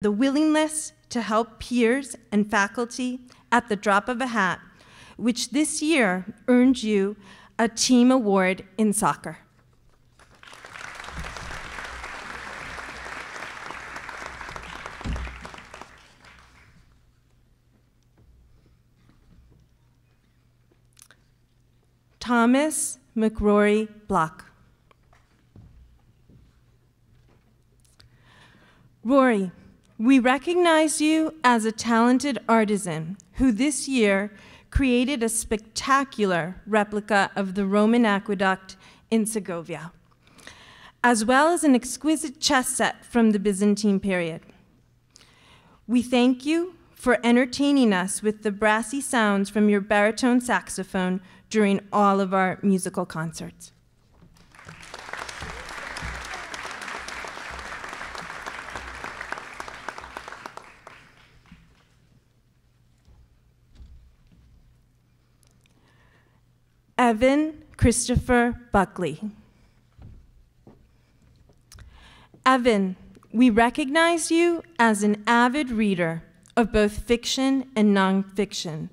the willingness to help peers and faculty at the drop of a hat, which this year earned you a team award in soccer. Thomas McRory Block. Rory, we recognize you as a talented artisan who this year created a spectacular replica of the Roman aqueduct in Segovia, as well as an exquisite chess set from the Byzantine period. We thank you for entertaining us with the brassy sounds from your baritone saxophone during all of our musical concerts. Evan Christopher Buckley. Evan, we recognize you as an avid reader of both fiction and nonfiction,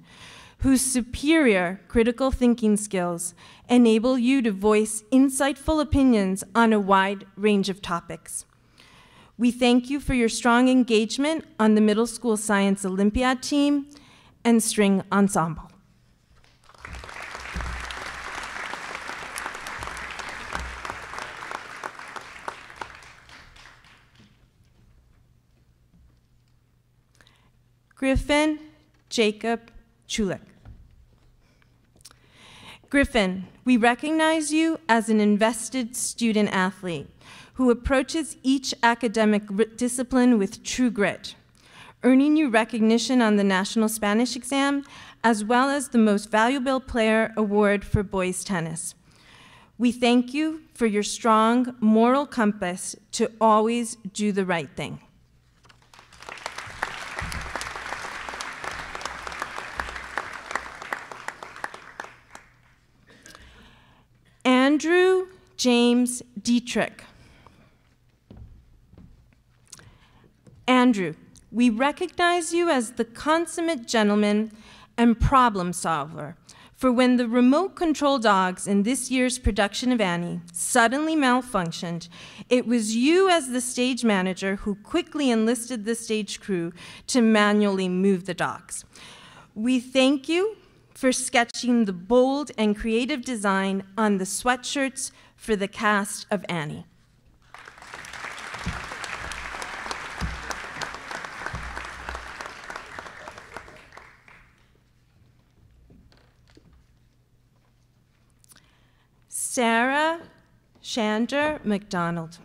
whose superior critical thinking skills enable you to voice insightful opinions on a wide range of topics. We thank you for your strong engagement on the Middle School Science Olympiad team and string ensemble. Griffin Jacob Chulik. Griffin, we recognize you as an invested student athlete who approaches each academic discipline with true grit, earning you recognition on the National Spanish exam, as well as the Most Valuable Player Award for boys tennis. We thank you for your strong moral compass to always do the right thing. Andrew James Dietrich. Andrew, we recognize you as the consummate gentleman and problem solver for when the remote control dogs in this year's production of Annie suddenly malfunctioned. It was you as the stage manager who quickly enlisted the stage crew to manually move the dogs. We thank you for sketching the bold and creative design on the sweatshirts for the cast of Annie. Sarah Shander McDonald.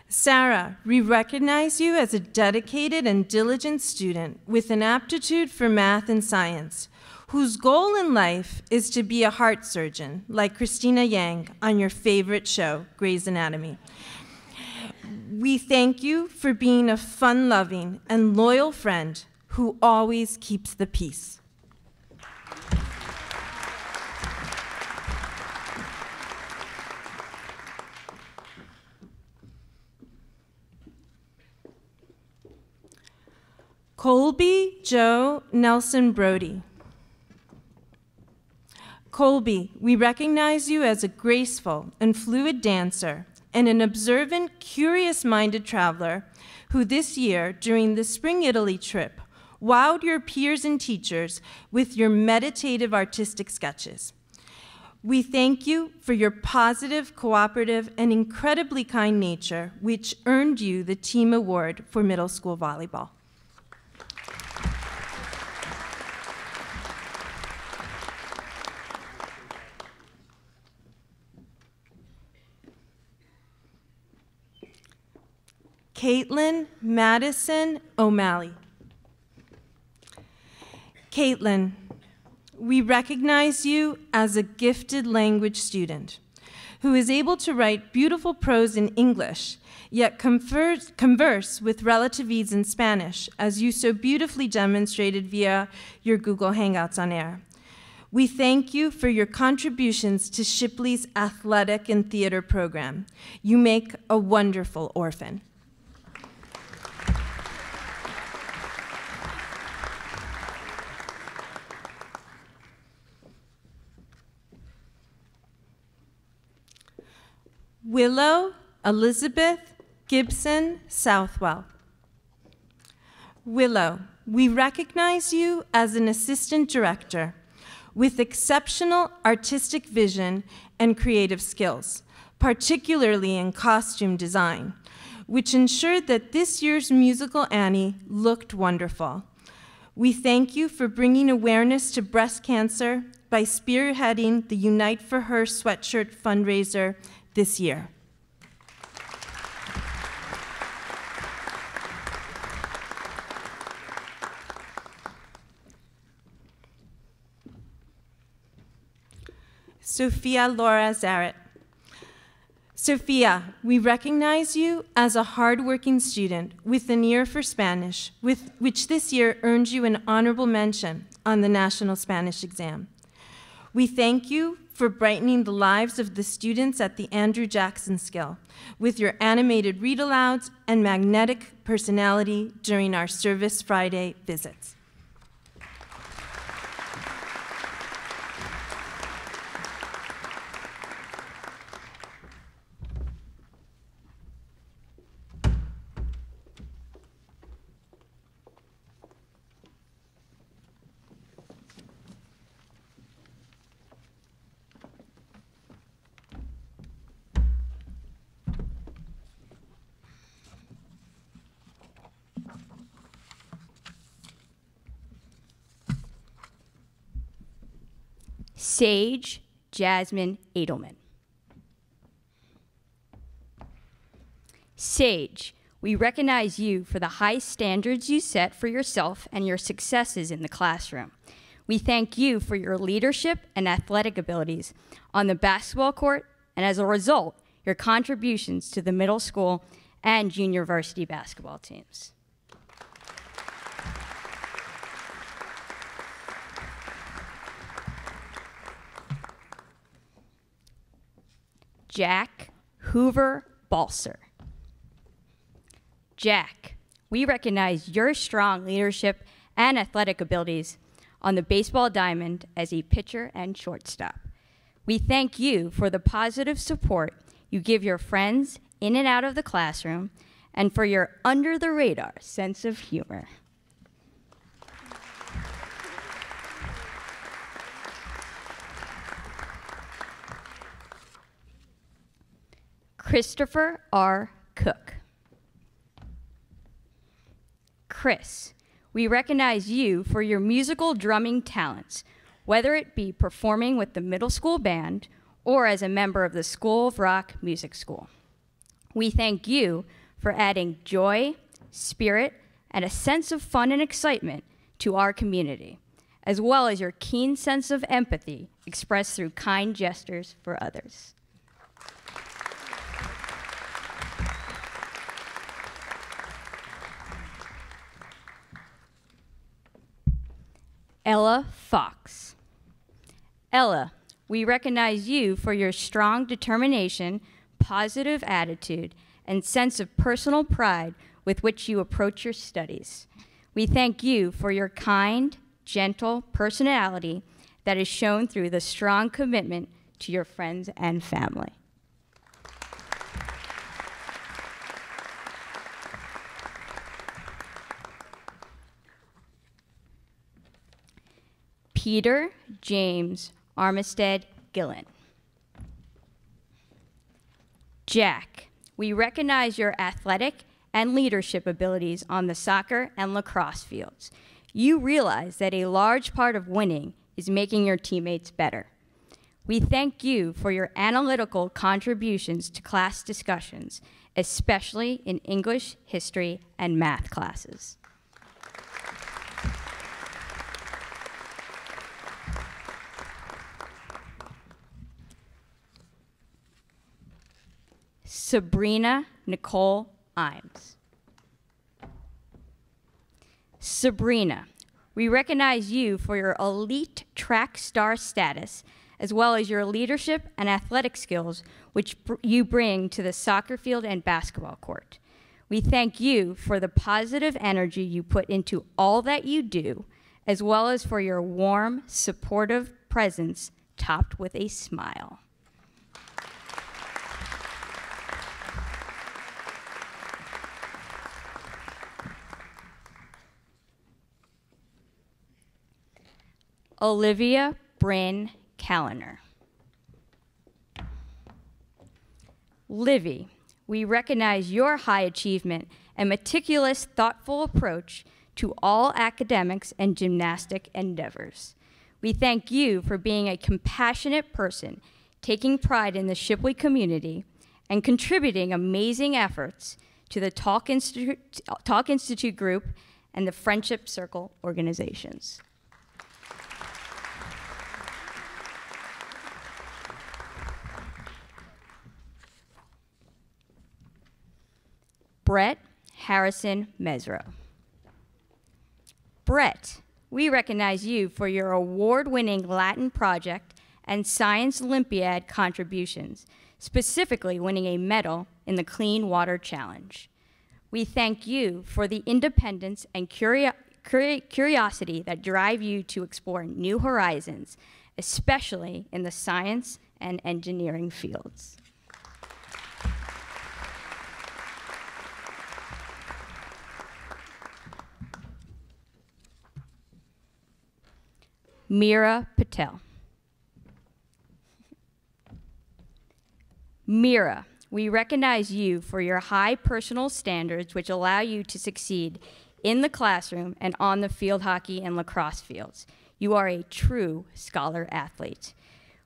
Sarah, we recognize you as a dedicated and diligent student with an aptitude for math and science, whose goal in life is to be a heart surgeon, like Christina Yang on your favorite show, Grey's Anatomy. We thank you for being a fun-loving and loyal friend who always keeps the peace. Colby Joe Nelson Brody. Colby, we recognize you as a graceful and fluid dancer and an observant, curious-minded traveler who this year, during the Spring Italy trip, wowed your peers and teachers with your meditative artistic sketches. We thank you for your positive, cooperative, and incredibly kind nature, which earned you the team award for middle school volleyball. Caitlin Madison O'Malley. Caitlin, we recognize you as a gifted language student who is able to write beautiful prose in English, yet converse with relative ease in Spanish, as you so beautifully demonstrated via your Google Hangouts on air. We thank you for your contributions to Shipley's athletic and theater program. You make a wonderful orphan. Willow Elizabeth Gibson Southwell. Willow, we recognize you as an assistant director with exceptional artistic vision and creative skills, particularly in costume design, which ensured that this year's musical Annie looked wonderful. We thank you for bringing awareness to breast cancer by spearheading the Unite for Her sweatshirt fundraiser this year. Sophia Laura Zarrett. Sophia, we recognize you as a hardworking student with an ear for Spanish, which this year earned you an honorable mention on the National Spanish exam. We thank you for brightening the lives of the students at the Andrew Jackson Skill with your animated read-alouds and magnetic personality during our Service Friday visits. Sage Jasmine Edelman. Sage, we recognize you for the high standards you set for yourself and your successes in the classroom. We thank you for your leadership and athletic abilities on the basketball court, and as a result, your contributions to the middle school and junior varsity basketball teams. Jack Hoover Balser. Jack, we recognize your strong leadership and athletic abilities on the baseball diamond as a pitcher and shortstop. We thank you for the positive support you give your friends in and out of the classroom and for your under-the-radar sense of humor. Christopher R. Cook. Chris, we recognize you for your musical drumming talents, whether it be performing with the middle school band or as a member of the School of Rock Music School. We thank you for adding joy, spirit, and a sense of fun and excitement to our community, as well as your keen sense of empathy expressed through kind gestures for others. Ella Fox. Ella, we recognize you for your strong determination, positive attitude, and sense of personal pride with which you approach your studies. We thank you for your kind, gentle personality that is shown through the strong commitment to your friends and family. Peter James Armistead Gillen. Jack, we recognize your athletic and leadership abilities on the soccer and lacrosse fields. You realize that a large part of winning is making your teammates better. We thank you for your analytical contributions to class discussions, especially in English, history, and math classes. Sabrina Nicole Imes. Sabrina, we recognize you for your elite track star status, as well as your leadership and athletic skills, which you bring to the soccer field and basketball court. We thank you for the positive energy you put into all that you do, as well as for your warm, supportive presence topped with a smile. Olivia Bryn Callender. Livy, we recognize your high achievement and meticulous, thoughtful approach to all academics and gymnastic endeavors. We thank you for being a compassionate person, taking pride in the Shipley community, and contributing amazing efforts to the Talk Institute group and the Friendship Circle organizations. Brett Harrison Mesro. Brett, we recognize you for your award-winning Latin project and Science Olympiad contributions, specifically winning a medal in the Clean Water Challenge. We thank you for the independence and curiosity that drive you to explore new horizons, especially in the science and engineering fields. Meera Patel. Meera, we recognize you for your high personal standards which allow you to succeed in the classroom and on the field hockey and lacrosse fields. You are a true scholar athlete.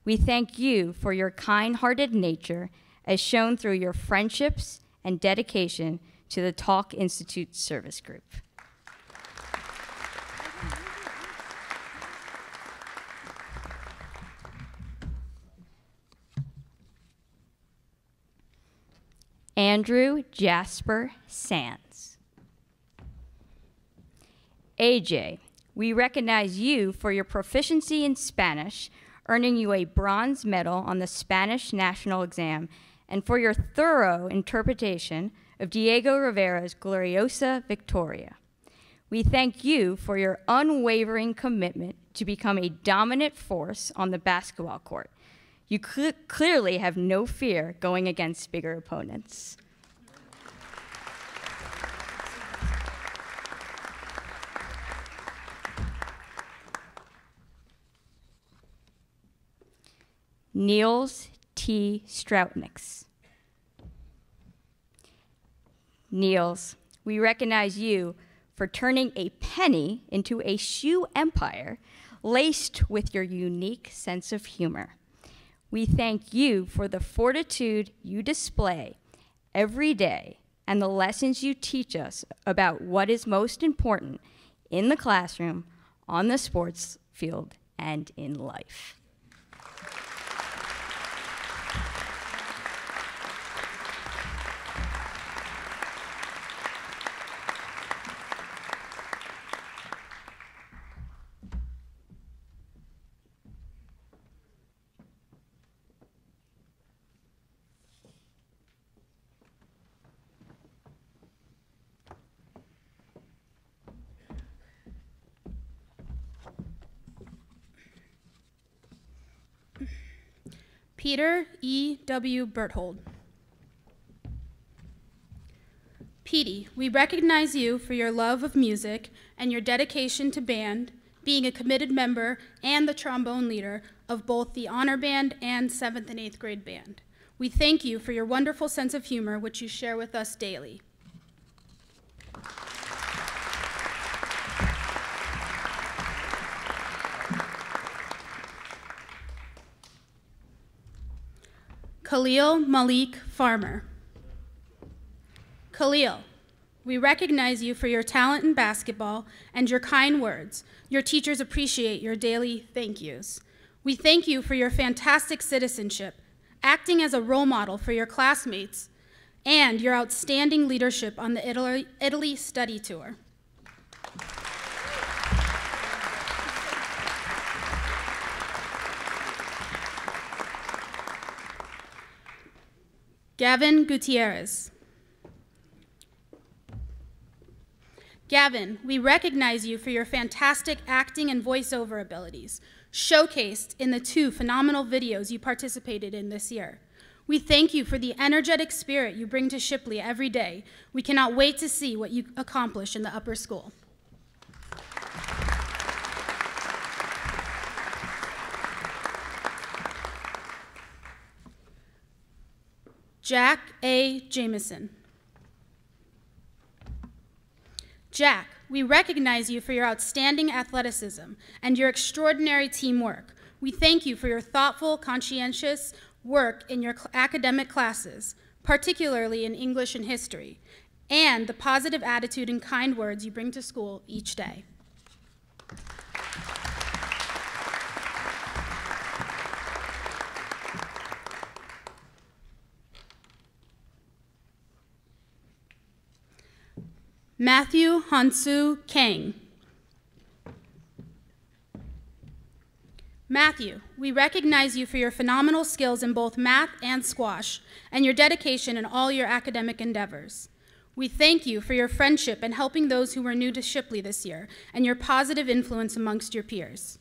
We thank you for your kind-hearted nature as shown through your friendships and dedication to the Talk Institute Service Group. Andrew Jasper Sands. AJ, we recognize you for your proficiency in Spanish, earning you a bronze medal on the Spanish National Exam, and for your thorough interpretation of Diego Rivera's Gloriosa Victoria. We thank you for your unwavering commitment to become a dominant force on the basketball court. You clearly have no fear going against bigger opponents. Niels T. Strautniks. Niels, we recognize you for turning a penny into a shoe empire laced with your unique sense of humor. We thank you for the fortitude you display every day and the lessons you teach us about what is most important in the classroom, on the sports field, and in life. Peter E. W. Berthold. Petey, we recognize you for your love of music and your dedication to band, being a committed member and the trombone leader of both the honor band and 7th and 8th grade band. We thank you for your wonderful sense of humor, which you share with us daily. Khalil Malik Farmer. Khalil, we recognize you for your talent in basketball and your kind words. Your teachers appreciate your daily thank yous. We thank you for your fantastic citizenship, acting as a role model for your classmates, and your outstanding leadership on the Italy study tour. Gavin Gutierrez. Gavin, we recognize you for your fantastic acting and voiceover abilities, showcased in the 2 phenomenal videos you participated in this year. We thank you for the energetic spirit you bring to Shipley every day. We cannot wait to see what you accomplish in the upper school. Jack A. Jameson. Jack, we recognize you for your outstanding athleticism and your extraordinary teamwork. We thank you for your thoughtful, conscientious work in your academic classes, particularly in English and history, and the positive attitude and kind words you bring to school each day. Matthew Hansu Kang. Matthew, we recognize you for your phenomenal skills in both math and squash, and your dedication in all your academic endeavors. We thank you for your friendship and helping those who were new to Shipley this year, and your positive influence amongst your peers.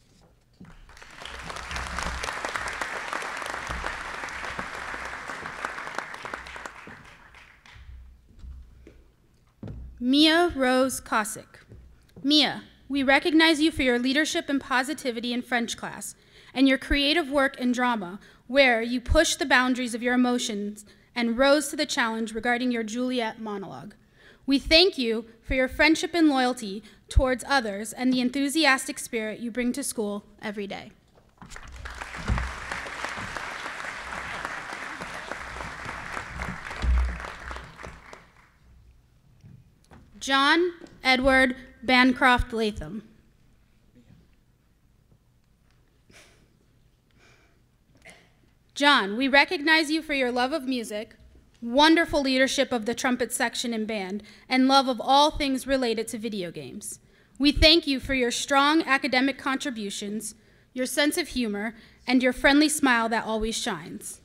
Mia Rose Kosick. Mia, we recognize you for your leadership and positivity in French class, and your creative work in drama, where you pushed the boundaries of your emotions and rose to the challenge regarding your Juliet monologue. We thank you for your friendship and loyalty towards others and the enthusiastic spirit you bring to school every day. John Edward Bancroft Latham. John, we recognize you for your love of music, wonderful leadership of the trumpet section and band, and love of all things related to video games. We thank you for your strong academic contributions, your sense of humor, and your friendly smile that always shines.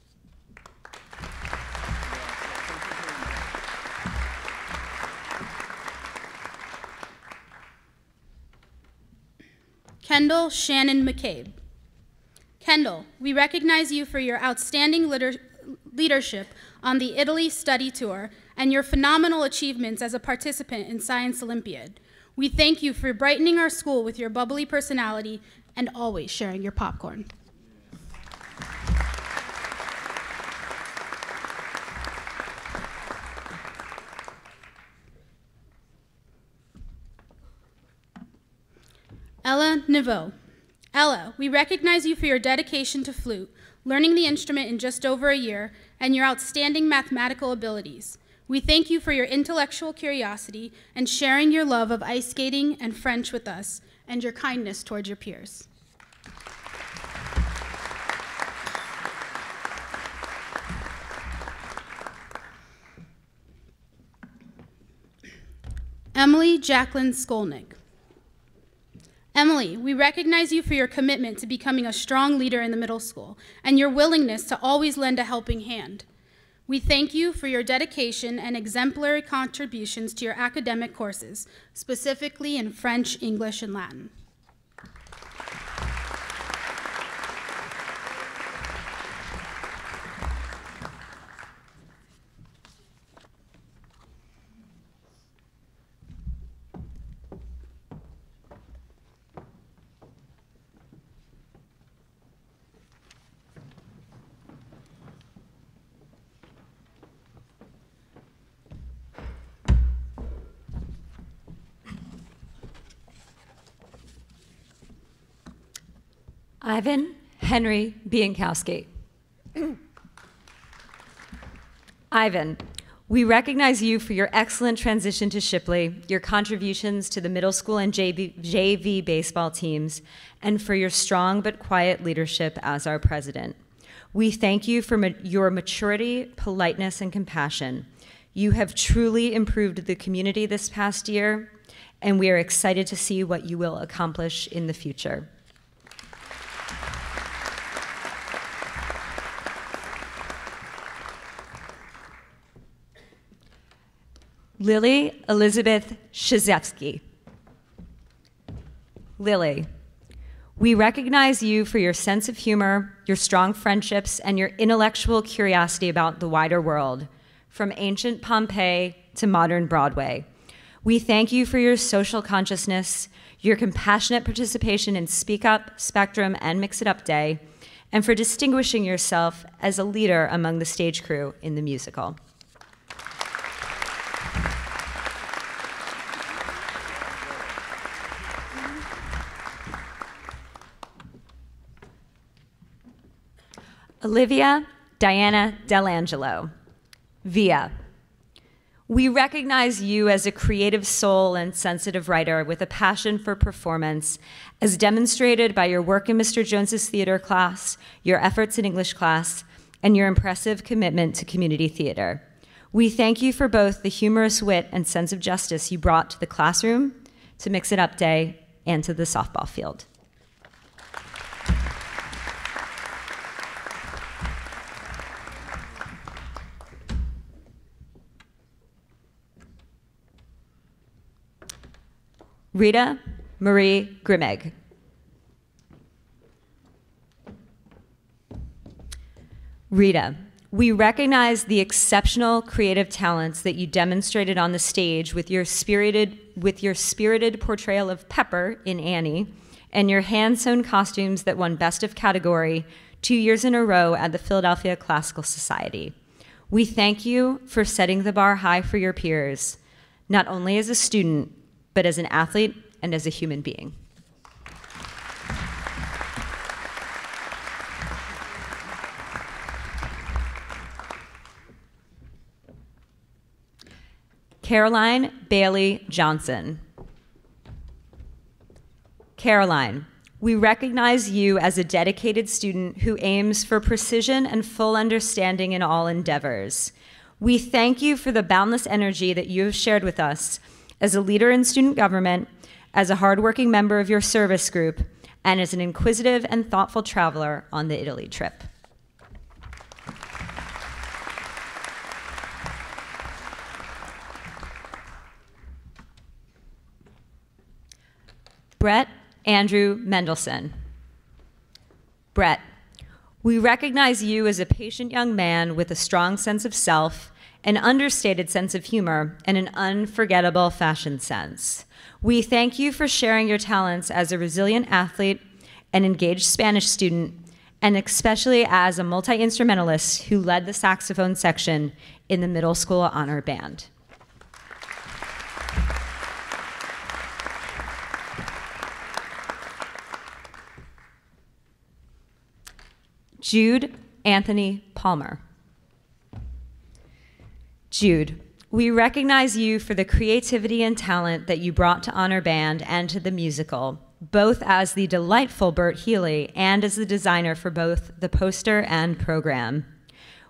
Kendall Shannon McCabe. Kendall, we recognize you for your outstanding leadership on the Italy study tour and your phenomenal achievements as a participant in Science Olympiad. We thank you for brightening our school with your bubbly personality and always sharing your popcorn. Ella Neveau. Ella, we recognize you for your dedication to flute, learning the instrument in just over a year, and your outstanding mathematical abilities. We thank you for your intellectual curiosity and sharing your love of ice skating and French with us, and your kindness towards your peers. Emily Jacqueline Skolnick. Emily, we recognize you for your commitment to becoming a strong leader in the middle school and your willingness to always lend a helping hand. We thank you for your dedication and exemplary contributions to your academic courses, specifically in French, English, and Latin. Ivan Henry Biankowski. Ivan, we recognize you for your excellent transition to Shipley, your contributions to the middle school and JV baseball teams, and for your strong but quiet leadership as our president. We thank you for your maturity, politeness, and compassion. You have truly improved the community this past year, and we are excited to see what you will accomplish in the future. Lily Elizabeth Shizevsky. Lily, we recognize you for your sense of humor, your strong friendships, and your intellectual curiosity about the wider world, from ancient Pompeii to modern Broadway. We thank you for your social consciousness, your compassionate participation in Speak Up, Spectrum, and Mix It Up Day, and for distinguishing yourself as a leader among the stage crew in the musical. Olivia Diana Delangelo. Via. We recognize you as a creative soul and sensitive writer with a passion for performance, as demonstrated by your work in Mr. Jones's theater class, your efforts in English class, and your impressive commitment to community theater. We thank you for both the humorous wit and sense of justice you brought to the classroom, to Mix It Up Day, and to the softball field. Rita Marie Grimeg. Rita, we recognize the exceptional creative talents that you demonstrated on the stage with your spirited portrayal of Pepper in Annie and your hand-sewn costumes that won Best of Category 2 years in a row at the Philadelphia Classical Society. We thank you for setting the bar high for your peers, not only as a student, but as an athlete and as a human being. Caroline Bailey Johnson. Caroline, we recognize you as a dedicated student who aims for precision and full understanding in all endeavors. We thank you for the boundless energy that you have shared with us as a leader in student government, as a hardworking member of your service group, and as an inquisitive and thoughtful traveler on the Italy trip. Brett Andrew Mendelson. Brett, we recognize you as a patient young man with a strong sense of self, an understated sense of humor, and an unforgettable fashion sense. We thank you for sharing your talents as a resilient athlete, an engaged Spanish student, and especially as a multi-instrumentalist who led the saxophone section in the middle school honor band. Jude Anthony Palmer. Jude, we recognize you for the creativity and talent that you brought to Honor Band and to the musical, both as the delightful Bert Healy and as the designer for both the poster and program.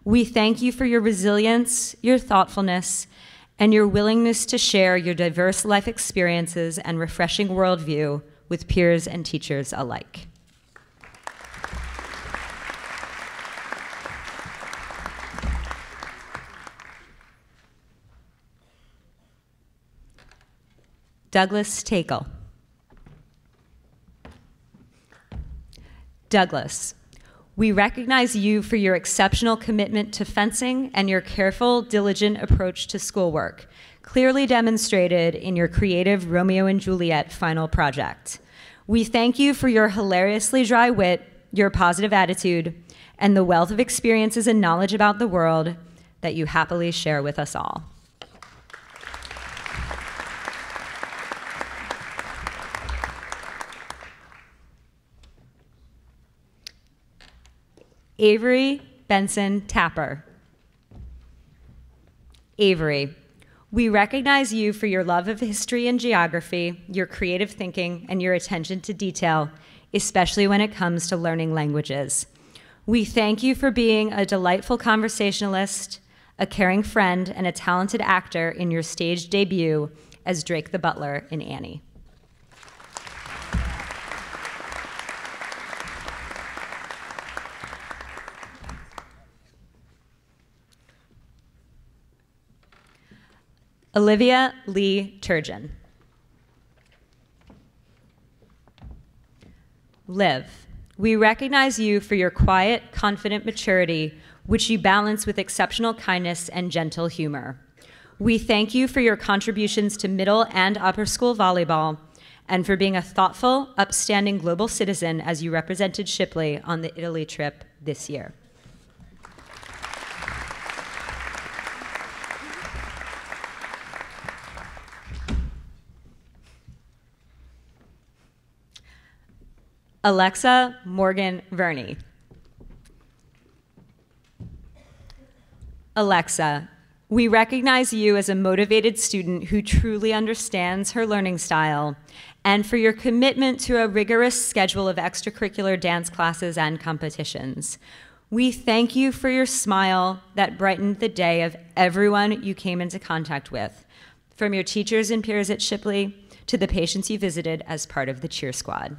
We thank you for your resilience, your thoughtfulness, and your willingness to share your diverse life experiences and refreshing worldview with peers and teachers alike. Douglas Takel. Douglas, we recognize you for your exceptional commitment to fencing and your careful, diligent approach to schoolwork, clearly demonstrated in your creative Romeo and Juliet final project. We thank you for your hilariously dry wit, your positive attitude, and the wealth of experiences and knowledge about the world that you happily share with us all. Avery Benson Tapper. Avery, we recognize you for your love of history and geography, your creative thinking, and your attention to detail, especially when it comes to learning languages. We thank you for being a delightful conversationalist, a caring friend, and a talented actor in your stage debut as Drake the Butler in Annie. Olivia Lee Turgeon. Liv, we recognize you for your quiet, confident maturity, which you balance with exceptional kindness and gentle humor. We thank you for your contributions to middle and upper school volleyball and for being a thoughtful, upstanding global citizen as you represented Shipley on the Italy trip this year. Alexa Morgan Verney. Alexa, we recognize you as a motivated student who truly understands her learning style and for your commitment to a rigorous schedule of extracurricular dance classes and competitions. We thank you for your smile that brightened the day of everyone you came into contact with, from your teachers and peers at Shipley to the patients you visited as part of the cheer squad.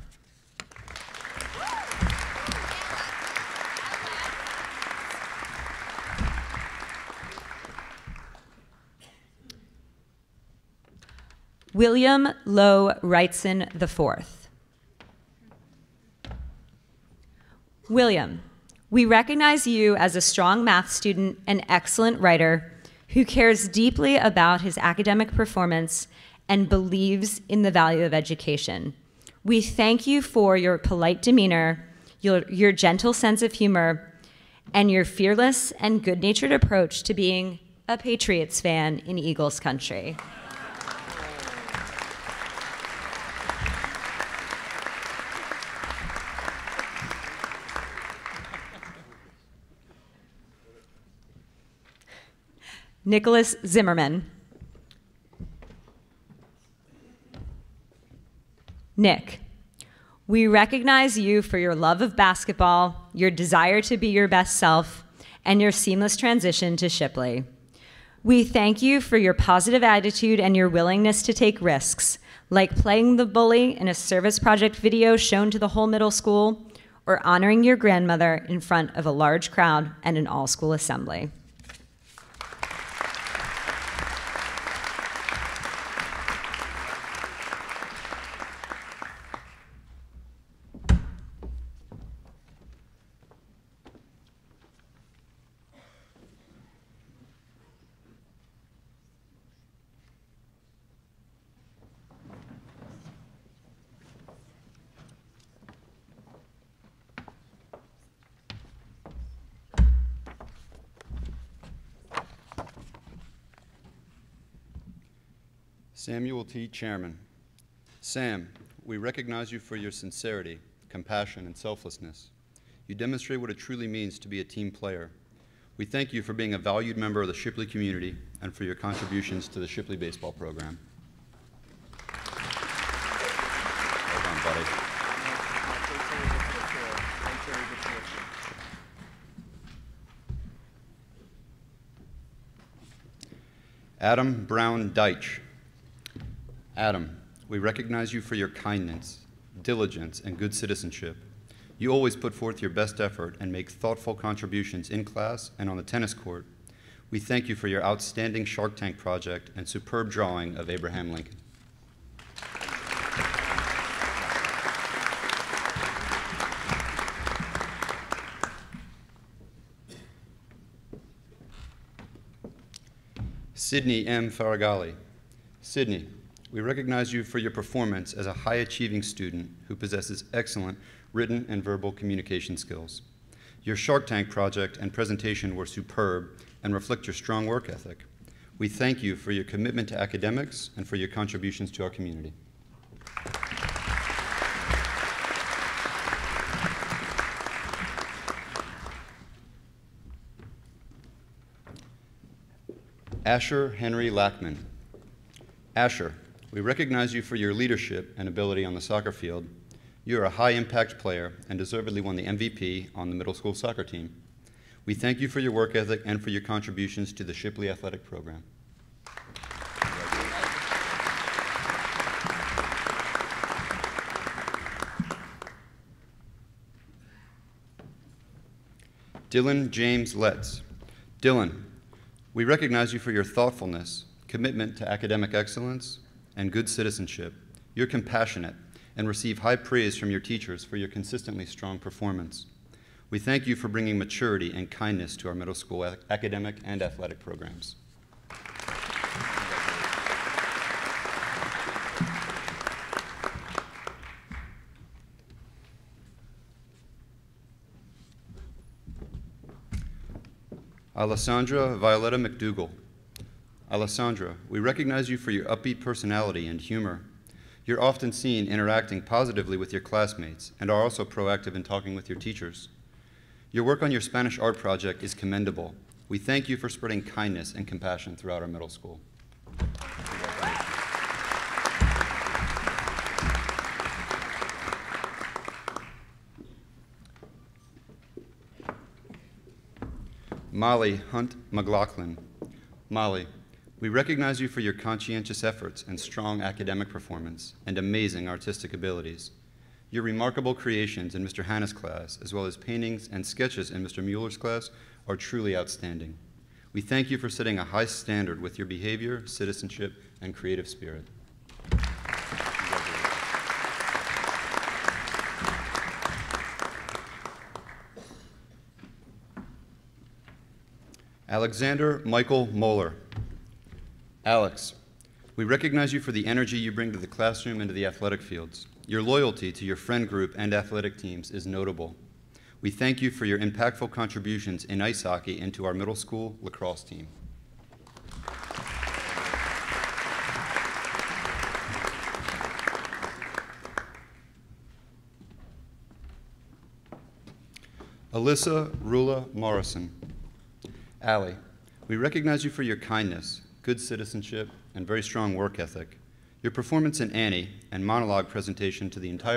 William Lowe Wrightson IV. William, we recognize you as a strong math student and excellent writer who cares deeply about his academic performance and believes in the value of education. We thank you for your polite demeanor, your gentle sense of humor, and your fearless and good-natured approach to being a Patriots fan in Eagles country. Nicholas Zimmerman. Nick, we recognize you for your love of basketball, your desire to be your best self, and your seamless transition to Shipley. We thank you for your positive attitude and your willingness to take risks, like playing the bully in a service project video shown to the whole middle school, or honoring your grandmother in front of a large crowd at an all-school assembly. Samuel T. Chairman. Sam, we recognize you for your sincerity, compassion, and selflessness. You demonstrate what it truly means to be a team player. We thank you for being a valued member of the Shipley community and for your contributions to the Shipley baseball program. Well done, buddy. Adam Brown Deitch. Adam, we recognize you for your kindness, diligence, and good citizenship. You always put forth your best effort and make thoughtful contributions in class and on the tennis court. We thank you for your outstanding Shark Tank project and superb drawing of Abraham Lincoln. Sydney M. Faragali. Sydney, we recognize you for your performance as a high-achieving student who possesses excellent written and verbal communication skills. Your Shark Tank project and presentation were superb and reflect your strong work ethic. We thank you for your commitment to academics and for your contributions to our community. Asher Henry Lackman. Asher, we recognize you for your leadership and ability on the soccer field. You are a high-impact player and deservedly won the MVP on the middle school soccer team. We thank you for your work ethic and for your contributions to the Shipley athletic program. Dylan James Letts. Dylan, we recognize you for your thoughtfulness, commitment to academic excellence, and good citizenship. You're compassionate and receive high praise from your teachers for your consistently strong performance. We thank you for bringing maturity and kindness to our middle school academic and athletic programs. Alessandra Violetta McDougall. Alessandra, we recognize you for your upbeat personality and humor. You're often seen interacting positively with your classmates and are also proactive in talking with your teachers. Your work on your Spanish art project is commendable. We thank you for spreading kindness and compassion throughout our middle school. Molly Hunt McLaughlin. Molly, we recognize you for your conscientious efforts and strong academic performance and amazing artistic abilities. Your remarkable creations in Mr. Hanna's class, as well as paintings and sketches in Mr. Mueller's class, are truly outstanding. We thank you for setting a high standard with your behavior, citizenship, and creative spirit. Alexander Michael Moeller. Alex, we recognize you for the energy you bring to the classroom and to the athletic fields. Your loyalty to your friend group and athletic teams is notable. We thank you for your impactful contributions in ice hockey and to our middle school lacrosse team. Alyssa Rula Morrison. Allie, we recognize you for your kindness, good citizenship, and very strong work ethic. Your performance in Annie and monologue presentation to the entire